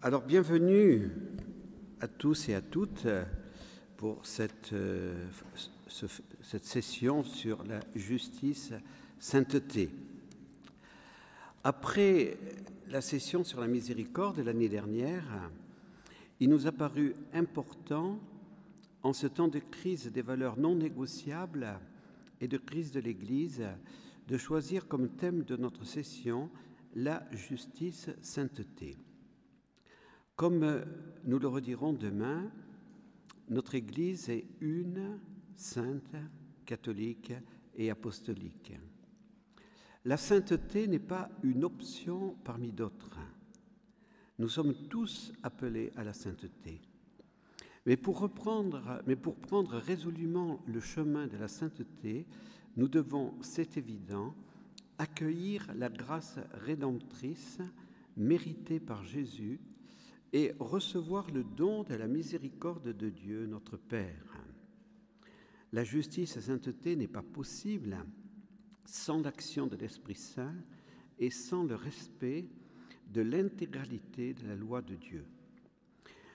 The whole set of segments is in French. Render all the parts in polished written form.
Alors, bienvenue à tous et à toutes pour cette session sur la justice sainteté. Après la session sur la miséricorde de l'année dernière, il nous a paru important, en ce temps de crise des valeurs non négociables et de crise de l'Église, de choisir comme thème de notre session la justice sainteté. Comme nous le redirons demain, notre Église est une, sainte, catholique et apostolique. La sainteté n'est pas une option parmi d'autres. Nous sommes tous appelés à la sainteté. Mais pour prendre résolument le chemin de la sainteté, nous devons, c'est évident, accueillir la grâce rédemptrice méritée par Jésus et recevoir le don de la miséricorde de Dieu, notre Père. La justice et la sainteté n'est pas possible sans l'action de l'Esprit Saint et sans le respect de l'intégralité de la loi de Dieu.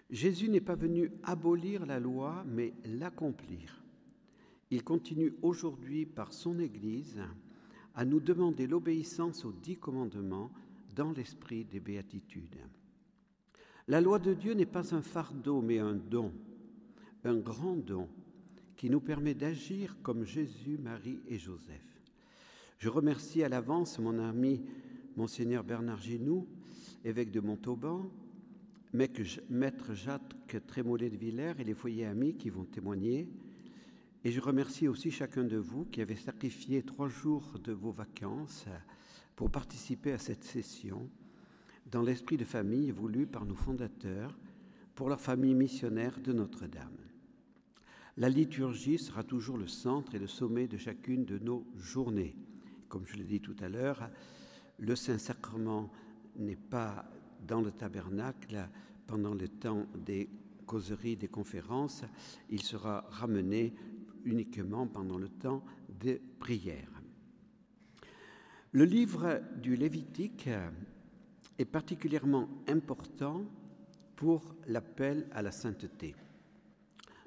Jésus n'est pas venu abolir la loi, mais l'accomplir. Il continue aujourd'hui par son Église à nous demander l'obéissance aux 10 commandements dans l'esprit des béatitudes. La loi de Dieu n'est pas un fardeau, mais un don, un grand don, qui nous permet d'agir comme Jésus, Marie et Joseph. Je remercie à l'avance mon ami, Monseigneur Bernard Ginoux, évêque de Montauban, Maître Jacques Trémollet de Villers et les foyers amis qui vont témoigner. Et je remercie aussi chacun de vous qui avez sacrifié 3 jours de vos vacances pour participer à cette session dans l'esprit de famille voulu par nos fondateurs pour leur famille missionnaire de Notre-Dame. La liturgie sera toujours le centre et le sommet de chacune de nos journées. Comme je l'ai dit tout à l'heure, le Saint-Sacrement n'est pas dans le tabernacle pendant le temps des causeries, des conférences, il sera ramené uniquement pendant le temps des prières. Le livre du Lévitique est particulièrement important pour l'appel à la sainteté.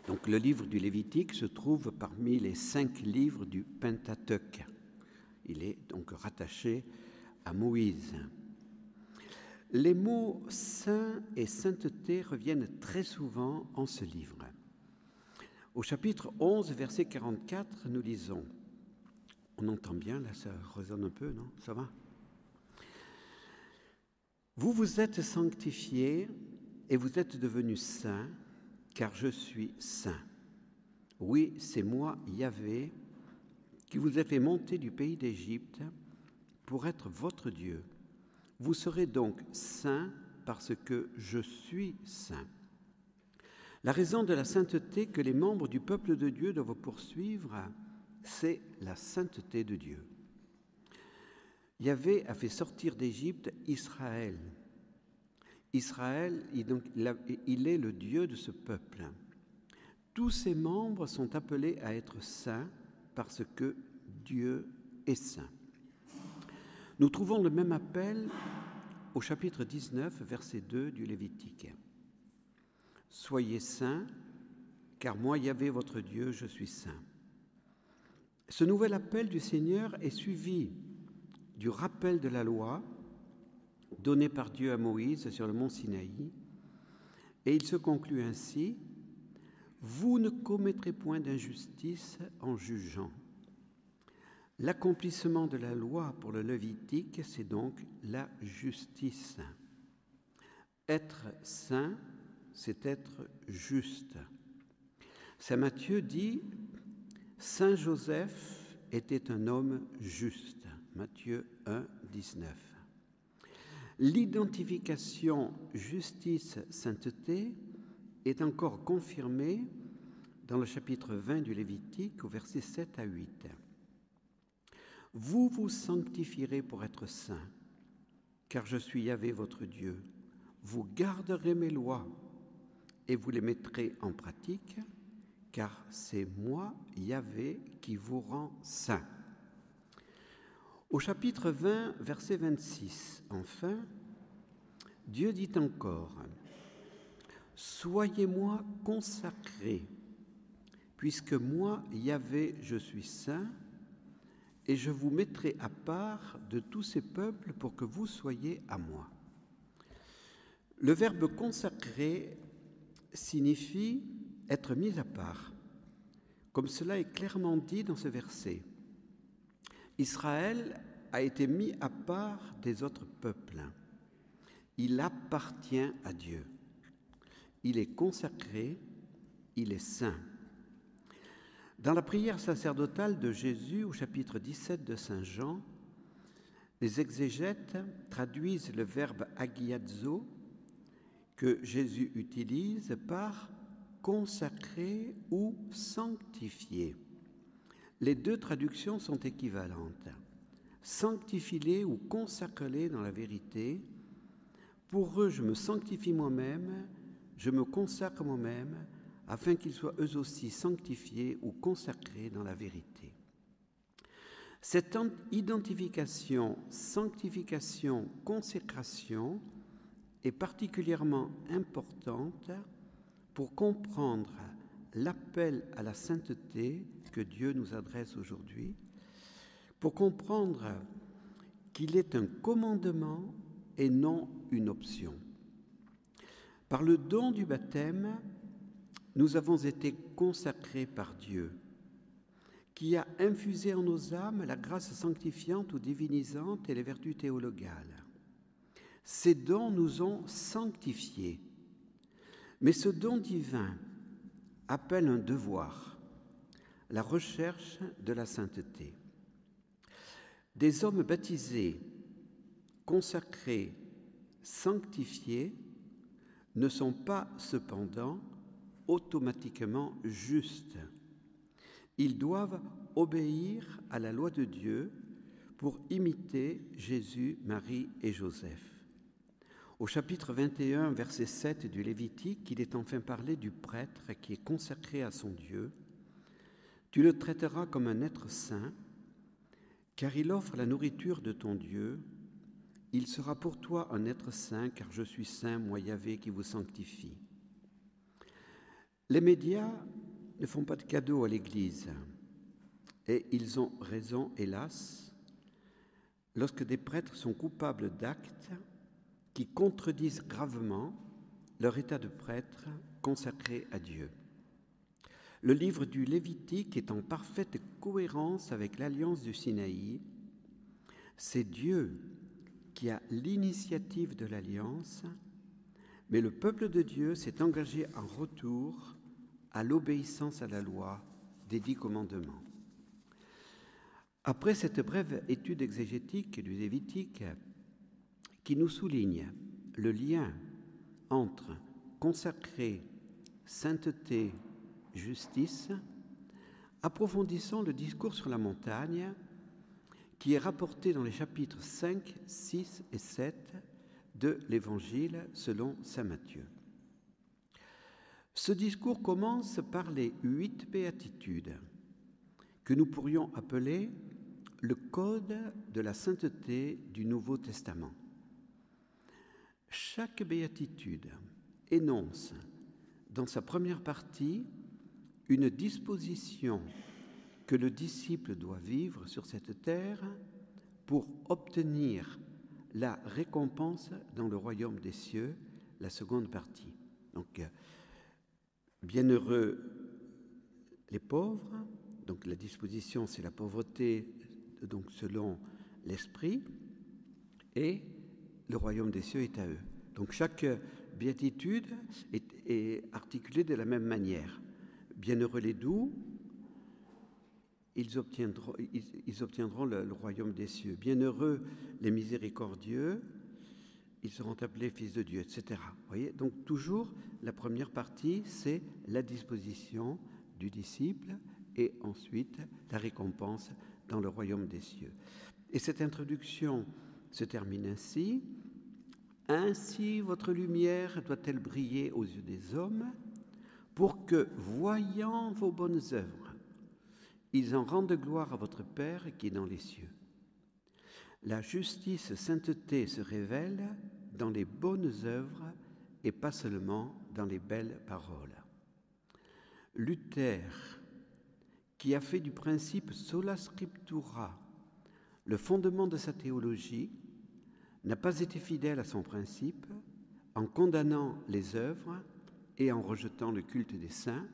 Donc, le livre du Lévitique se trouve parmi les 5 livres du Pentateuque. Il est donc rattaché à Moïse. Les mots saint et sainteté reviennent très souvent en ce livre. Au chapitre 11, verset 44, nous lisons. On entend bien, là, ça résonne un peu, non? Ça va? Vous vous êtes sanctifiés et vous êtes devenus saints, car je suis saint. Oui, c'est moi, Yahvé, qui vous ai fait monter du pays d'Égypte pour être votre Dieu. Vous serez donc saints parce que je suis saint. La raison de la sainteté que les membres du peuple de Dieu doivent poursuivre, c'est la sainteté de Dieu. Yahvé a fait sortir d'Égypte Israël. Israël, il est le Dieu de ce peuple. Tous ses membres sont appelés à être saints parce que Dieu est saint. Nous trouvons le même appel au chapitre 19, verset 2 du Lévitique. « Soyez saints, car moi, Yahvé, votre Dieu, je suis saint. » Ce nouvel appel du Seigneur est suivi du rappel de la loi donnée par Dieu à Moïse sur le mont Sinaï, et il se conclut ainsi : « Vous ne commettrez point d'injustice en jugeant. » L'accomplissement de la loi pour le Lévitique, c'est donc la justice. Être saint, c'est être juste. Saint Matthieu dit : Saint Joseph était un homme juste. Matthieu 1, 19. L'identification justice-sainteté est encore confirmée dans le chapitre 20 du Lévitique, au verset 7 à 8. Vous vous sanctifierez pour être saints, car je suis Yahvé votre Dieu. Vous garderez mes lois et vous les mettrez en pratique, car c'est moi, Yahvé, qui vous rend saints. Au chapitre 20, verset 26, enfin, Dieu dit encore, « Soyez-moi consacrés, puisque moi, Yahvé, je suis saint, et je vous mettrai à part de tous ces peuples pour que vous soyez à moi. » Le verbe « consacrer » signifie être mis à part, comme cela est clairement dit dans ce verset. Israël a été mis à part des autres peuples. Il appartient à Dieu. Il est consacré, il est saint. Dans la prière sacerdotale de Jésus au chapitre 17 de Saint Jean, les exégètes traduisent le verbe agiazo que Jésus utilise par consacrer ou sanctifier. Les deux traductions sont équivalentes. Sanctifie-les ou consacre-les dans la vérité. Pour eux, je me sanctifie moi-même, je me consacre moi-même, afin qu'ils soient eux aussi sanctifiés ou consacrés dans la vérité. Cette identification, sanctification, consécration est particulièrement importante pour comprendre l'appel à la sainteté que Dieu nous adresse aujourd'hui, pour comprendre qu'il est un commandement et non une option. Par le don du baptême, nous avons été consacrés par Dieu, qui a infusé en nos âmes la grâce sanctifiante ou divinisante et les vertus théologales. Ces dons nous ont sanctifiés. Mais ce don divin appelle un devoir, la recherche de la sainteté. Des hommes baptisés, consacrés, sanctifiés ne sont pas cependant automatiquement justes. Ils doivent obéir à la loi de Dieu pour imiter Jésus, Marie et Joseph. Au chapitre 21, verset 7 du Lévitique, il est enfin parlé du prêtre qui est consacré à son Dieu. Tu le traiteras comme un être saint, car il offre la nourriture de ton Dieu. Il sera pour toi un être saint, car je suis saint, moi Yahvé, qui vous sanctifie. Les médias ne font pas de cadeaux à l'Église, et ils ont raison, hélas, lorsque des prêtres sont coupables d'actes qui contredisent gravement leur état de prêtre consacré à Dieu. Le livre du Lévitique est en parfaite cohérence avec l'alliance du Sinaï. C'est Dieu qui a l'initiative de l'alliance, mais le peuple de Dieu s'est engagé en retour à l'obéissance à la loi des 10 commandements. Après cette brève étude exégétique du Lévitique, qui nous souligne le lien entre consacré, sainteté, justice, approfondissons le discours sur la montagne qui est rapporté dans les chapitres 5, 6 et 7 de l'Évangile selon saint Matthieu. Ce discours commence par les 8 béatitudes que nous pourrions appeler le code de la sainteté du Nouveau Testament. Chaque béatitude énonce dans sa première partie une disposition que le disciple doit vivre sur cette terre pour obtenir la récompense dans le royaume des cieux, la seconde partie. Donc, bienheureux les pauvres, donc la disposition c'est la pauvreté, donc selon l'esprit, et le royaume des cieux est à eux. Donc chaque béatitude est articulée de la même manière. Bienheureux les doux, ils obtiendront le royaume des cieux. Bienheureux les miséricordieux, ils seront appelés fils de Dieu, etc. Vous voyez, donc toujours la première partie, c'est la disposition du disciple et ensuite la récompense dans le royaume des cieux. Et cette introduction se termine ainsi. Ainsi votre lumière doit-elle briller aux yeux des hommes pour que, voyant vos bonnes œuvres, ils en rendent gloire à votre Père qui est dans les cieux. La justice, sainteté se révèle dans les bonnes œuvres et pas seulement dans les belles paroles. Luther, qui a fait du principe sola scriptura le fondement de sa théologie, n'a pas été fidèle à son principe en condamnant les œuvres et en rejetant le culte des saints,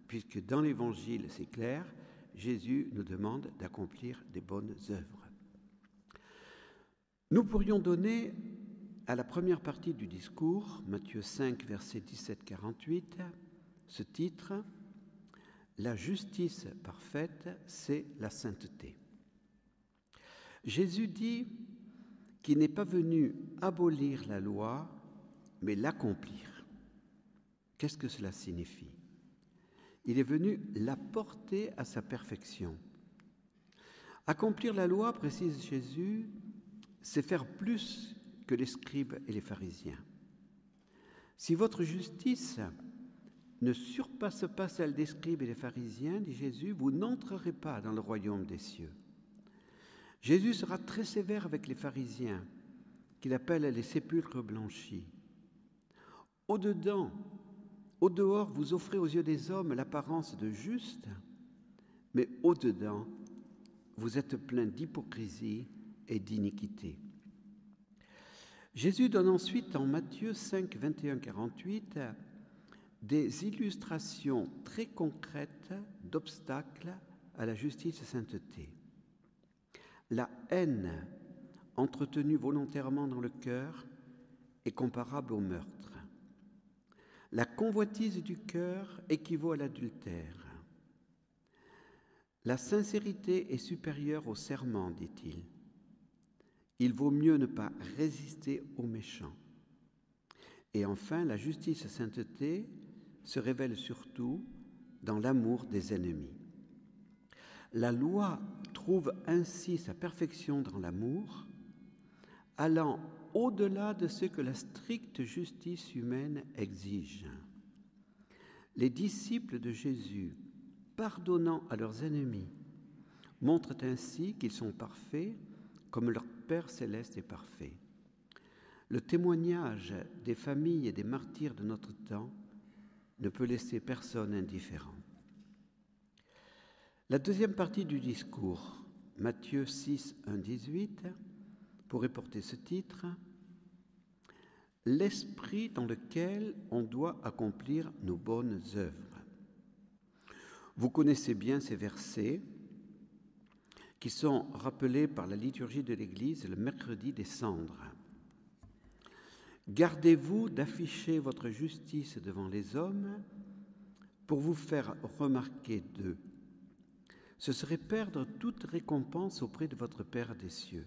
puisque dans l'Évangile, c'est clair, Jésus nous demande d'accomplir des bonnes œuvres. Nous pourrions donner à la première partie du discours, Matthieu 5, versets 17-48, ce titre « La justice parfaite, c'est la sainteté ». Jésus dit qu'il n'est pas venu abolir la loi, mais l'accomplir. Qu'est-ce que cela signifie ? Il est venu la porter à sa perfection. Accomplir la loi, précise Jésus, c'est faire plus que les scribes et les pharisiens. Si votre justice ne surpasse pas celle des scribes et des pharisiens, dit Jésus, vous n'entrerez pas dans le royaume des cieux. Jésus sera très sévère avec les pharisiens, qu'il appelle les sépulcres blanchis. Au-dedans, au-dehors, vous offrez aux yeux des hommes l'apparence de juste, mais au-dedans, vous êtes plein d'hypocrisie et d'iniquité. Jésus donne ensuite en Matthieu 5, 21-48 des illustrations très concrètes d'obstacles à la justice et sainteté. La haine entretenue volontairement dans le cœur est comparable au meurtre. La convoitise du cœur équivaut à l'adultère. La sincérité est supérieure au serment, dit-il. Il vaut mieux ne pas résister aux méchants. Et enfin, la justice et sainteté se révèlent surtout dans l'amour des ennemis. La loi trouve ainsi sa perfection dans l'amour, allant au-delà de ce que la stricte justice humaine exige. Les disciples de Jésus, pardonnant à leurs ennemis, montrent ainsi qu'ils sont parfaits comme leur Père céleste est parfait. Le témoignage des familles et des martyrs de notre temps ne peut laisser personne indifférent. La deuxième partie du discours, Matthieu 6, 1-18, pourrait porter ce titre « L'esprit dans lequel on doit accomplir nos bonnes œuvres ». Vous connaissez bien ces versets qui sont rappelés par la liturgie de l'Église le mercredi des cendres. Gardez-vous d'afficher votre justice devant les hommes pour vous faire remarquer d'eux. Ce serait perdre toute récompense auprès de votre Père des cieux.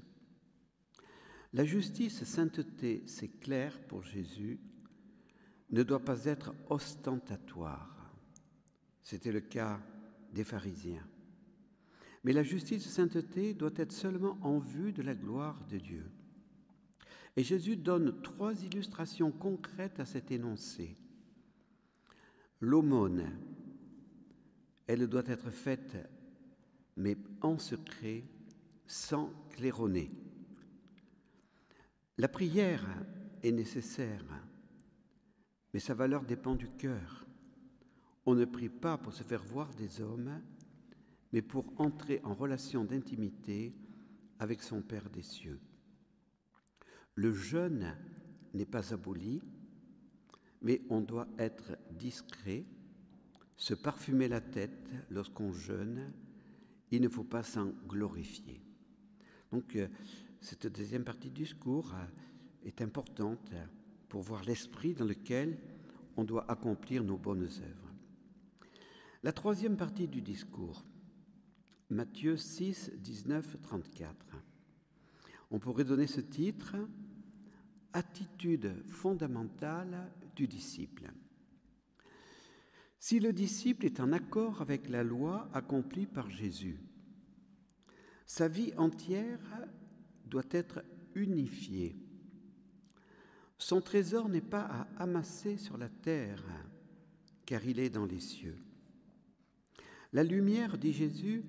La justice, sainteté, c'est clair pour Jésus, ne doit pas être ostentatoire. C'était le cas des pharisiens. Mais la justice et sainteté doit être seulement en vue de la gloire de Dieu. Et Jésus donne 3 illustrations concrètes à cet énoncé. L'aumône, elle doit être faite, mais en secret, sans claironner. La prière est nécessaire, mais sa valeur dépend du cœur. On ne prie pas pour se faire voir des hommes, mais pour entrer en relation d'intimité avec son Père des cieux. Le jeûne n'est pas aboli, mais on doit être discret, se parfumer la tête lorsqu'on jeûne, il ne faut pas s'en glorifier. Donc, cette deuxième partie du discours est importante pour voir l'esprit dans lequel on doit accomplir nos bonnes œuvres. La troisième partie du discours, Matthieu 6, 19, 34. On pourrait donner ce titre « Attitude fondamentale du disciple ». Si le disciple est en accord avec la loi accomplie par Jésus, sa vie entière doit être unifiée. Son trésor n'est pas à amasser sur la terre, car il est dans les cieux. La lumière, dit Jésus,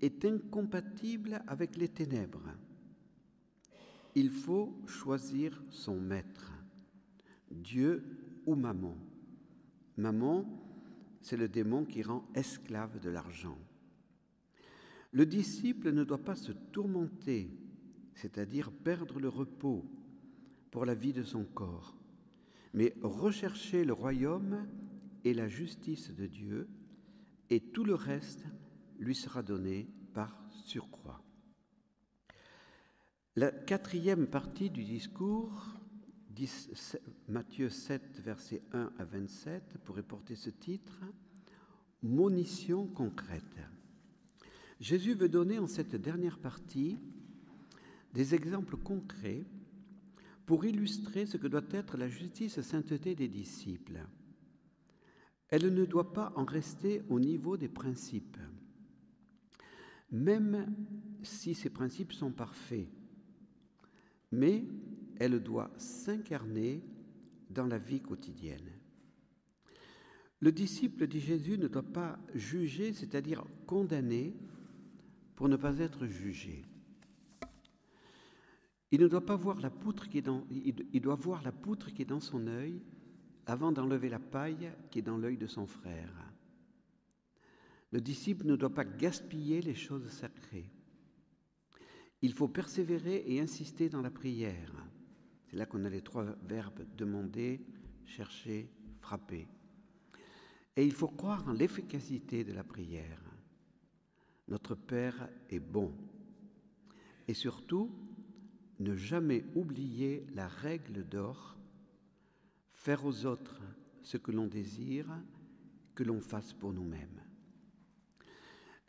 est incompatible avec les ténèbres. il faut choisir son maître, Dieu ou maman. Maman, c'est le démon qui rend esclave de l'argent. Le disciple ne doit pas se tourmenter, c'est-à-dire perdre le repos pour la vie de son corps, mais rechercher le royaume et la justice de Dieu, et tout le reste lui sera donné par surcroît. La quatrième partie du discours, Matthieu 7, versets 1 à 27, pourrait porter ce titre, « Monition concrète ». Jésus veut donner en cette dernière partie des exemples concrets pour illustrer ce que doit être la justice et sainteté des disciples. Elle ne doit pas en rester au niveau des principes, même si ces principes sont parfaits, mais elle doit s'incarner dans la vie quotidienne. Le disciple, dit Jésus, ne doit pas juger, c'est-à-dire condamner, pour ne pas être jugé. Il ne doit pas voir la poutre qui est il doit voir la poutre qui est dans son œil avant d'enlever la paille qui est dans l'œil de son frère. Le disciple ne doit pas gaspiller les choses sacrées. Il faut persévérer et insister dans la prière. C'est là qu'on a les 3 verbes demander, chercher, frapper. Et il faut croire en l'efficacité de la prière. Notre Père est bon. Et surtout, ne jamais oublier la règle d'or, faire aux autres ce que l'on désire que l'on fasse pour nous-mêmes.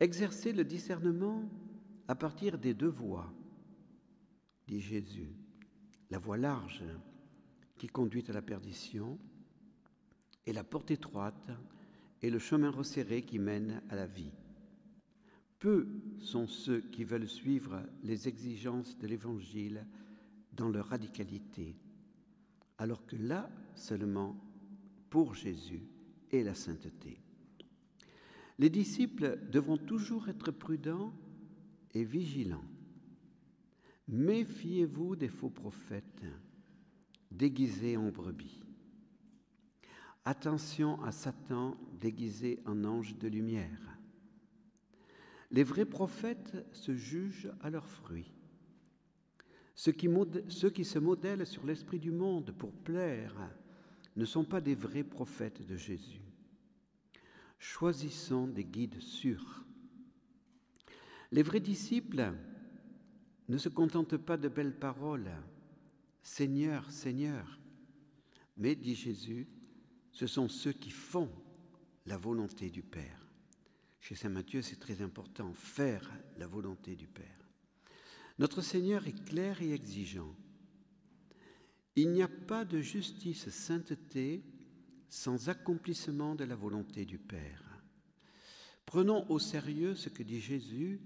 Exercer le discernement à partir des 2 voies, dit Jésus, la voie large qui conduit à la perdition et la porte étroite et le chemin resserré qui mène à la vie. Peu sont ceux qui veulent suivre les exigences de l'Évangile dans leur radicalité, alors que là seulement, pour Jésus, est la sainteté. Les disciples devront toujours être prudents et vigilants. Méfiez-vous des faux prophètes déguisés en brebis. Attention à Satan déguisé en ange de lumière. Les vrais prophètes se jugent à leurs fruits. Ceux qui se modèlent sur l'esprit du monde pour plaire ne sont pas des vrais prophètes de Jésus. Choisissons des guides sûrs. Les vrais disciples ne se contentent pas de belles paroles. « Seigneur, Seigneur », mais, dit Jésus, ce sont ceux qui font la volonté du Père. Chez saint Matthieu, c'est très important, faire la volonté du Père. Notre Seigneur est clair et exigeant. Il n'y a pas de justice, sainteté, sans accomplissement de la volonté du Père. Prenons au sérieux ce que dit Jésus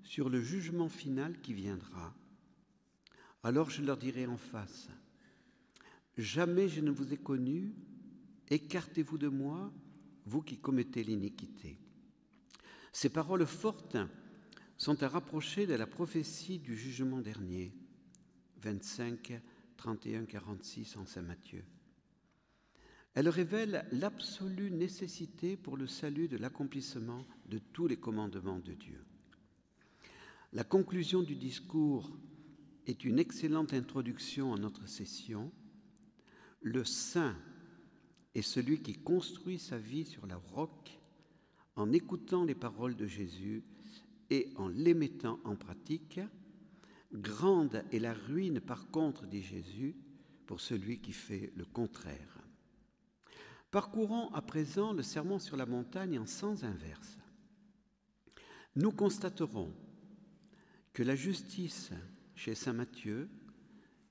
sur le jugement final qui viendra. Alors je leur dirai en face, « Jamais je ne vous ai connus, écartez-vous de moi, vous qui commettez l'iniquité. » Ces paroles fortes sont à rapprocher de la prophétie du jugement dernier, 25, 31, 46 en saint Matthieu. Elles révèlent l'absolue nécessité pour le salut de l'accomplissement de tous les commandements de Dieu. La conclusion du discours est une excellente introduction à notre session. Le saint est celui qui construit sa vie sur la roc en écoutant les paroles de Jésus et en les mettant en pratique. Grande est la ruine, par contre, dit Jésus, pour celui qui fait le contraire. Parcourons à présent le sermon sur la montagne en sens inverse. Nous constaterons que la justice chez saint Matthieu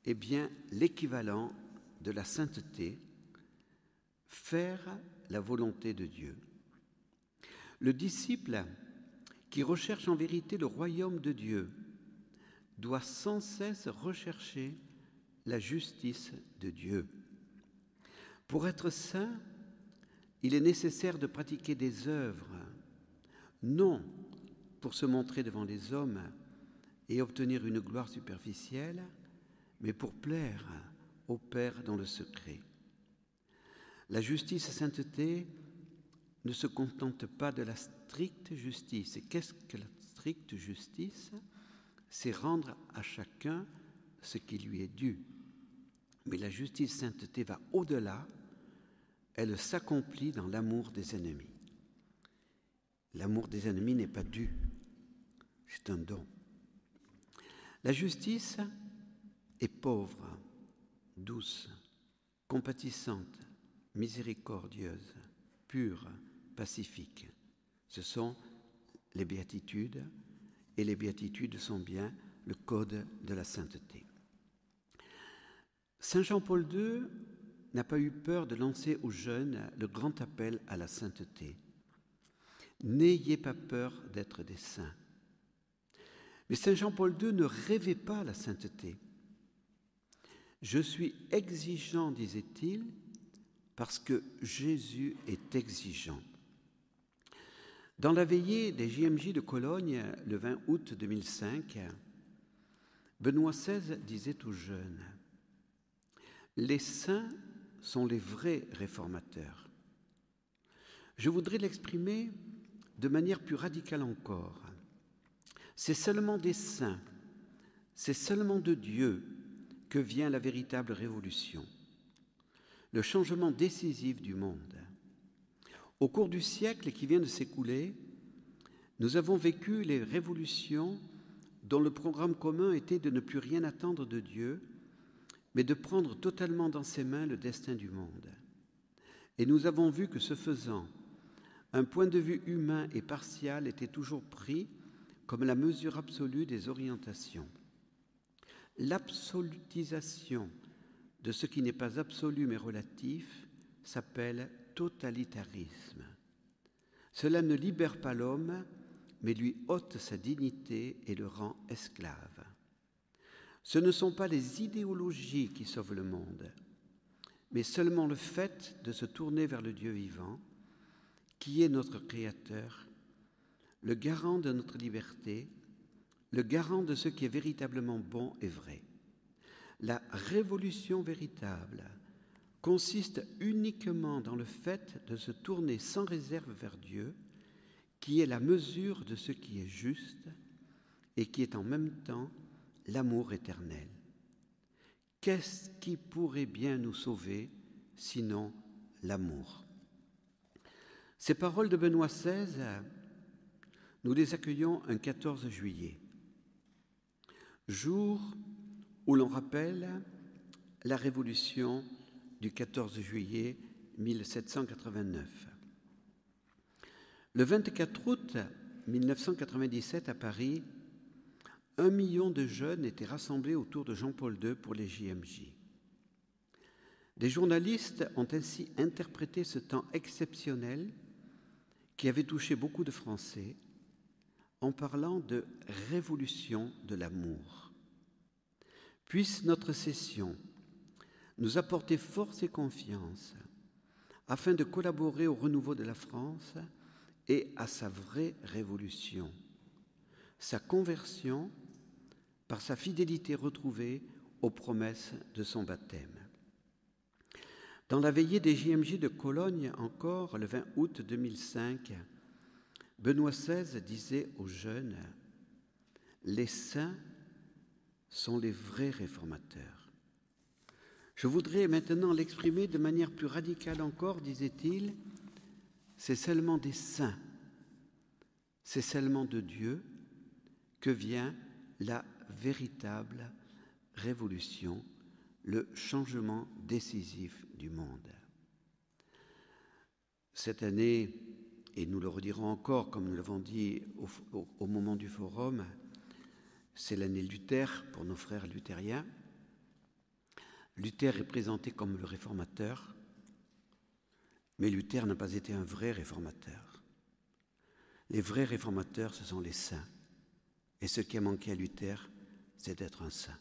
est bien l'équivalent de la sainteté, faire la volonté de Dieu. Le disciple qui recherche en vérité le royaume de Dieu doit sans cesse rechercher la justice de Dieu. Pour être saint, il est nécessaire de pratiquer des œuvres, non pour se montrer devant les hommes et obtenir une gloire superficielle, mais pour plaire au Père dans le secret. La justice et sainteté ne se contente pas de la stricte justice. Et qu'est-ce que la stricte justice? C'est rendre à chacun ce qui lui est dû. Mais la justice et sainteté va au-delà, elle s'accomplit dans l'amour des ennemis. L'amour des ennemis n'est pas dû, c'est un don. La justice est pauvre, douce, compatissante, miséricordieuse, pure, pacifique. Ce sont les béatitudes, et les béatitudes sont bien le code de la sainteté. Saint Jean-Paul II n'a pas eu peur de lancer aux jeunes le grand appel à la sainteté. N'ayez pas peur d'être des saints. Mais Saint Jean-Paul II ne rêvait pas la sainteté. Je suis exigeant, disait-il, parce que Jésus est exigeant. Dans la veillée des JMJ de Cologne, le 20 août 2005, Benoît XVI disait aux jeunes « Les saints sont les vrais réformateurs ». Je voudrais l'exprimer de manière plus radicale encore. C'est seulement des saints, c'est seulement de Dieu que vient la véritable révolution, le changement décisif du monde. Au cours du siècle qui vient de s'écouler, nous avons vécu les révolutions dont le programme commun était de ne plus rien attendre de Dieu, mais de prendre totalement dans ses mains le destin du monde. Et nous avons vu que ce faisant, un point de vue humain et partial était toujours pris comme la mesure absolue des orientations. L'absolutisation de ce qui n'est pas absolu mais relatif s'appelle totalitarisme. Cela ne libère pas l'homme, mais lui ôte sa dignité et le rend esclave. Ce ne sont pas les idéologies qui sauvent le monde, mais seulement le fait de se tourner vers le Dieu vivant, qui est notre Créateur, le garant de notre liberté, le garant de ce qui est véritablement bon et vrai. La révolution véritable consiste uniquement dans le fait de se tourner sans réserve vers Dieu, qui est la mesure de ce qui est juste et qui est en même temps l'amour éternel. Qu'est-ce qui pourrait bien nous sauver sinon l'amour? Ces paroles de Benoît XVI, nous les accueillons un 14 juillet, jour où l'on rappelle la révolution du 14 juillet 1789. Le 24 août 1997 à Paris, 1 million de jeunes étaient rassemblés autour de Jean-Paul II pour les JMJ. Des journalistes ont ainsi interprété ce temps exceptionnel qui avait touché beaucoup de Français en parlant de révolution de l'amour. Puisse notre session nous apporter force et confiance afin de collaborer au renouveau de la France et à sa vraie révolution, sa conversion par sa fidélité retrouvée aux promesses de son baptême. Dans la veillée des JMJ de Cologne, encore, le 20 août 2005, Benoît XVI disait aux jeunes « Les saints sont les vrais réformateurs ». Je voudrais maintenant l'exprimer de manière plus radicale encore, disait-il, c'est seulement des saints, c'est seulement de Dieu que vient la véritable révolution, le changement décisif du monde. Cette année, et nous le redirons encore, comme nous l'avons dit au moment du forum, c'est l'année Luther pour nos frères luthériens. Luther est présenté comme le réformateur, mais Luther n'a pas été un vrai réformateur. Les vrais réformateurs, ce sont les saints. Et ce qui a manqué à Luther, c'est d'être un saint.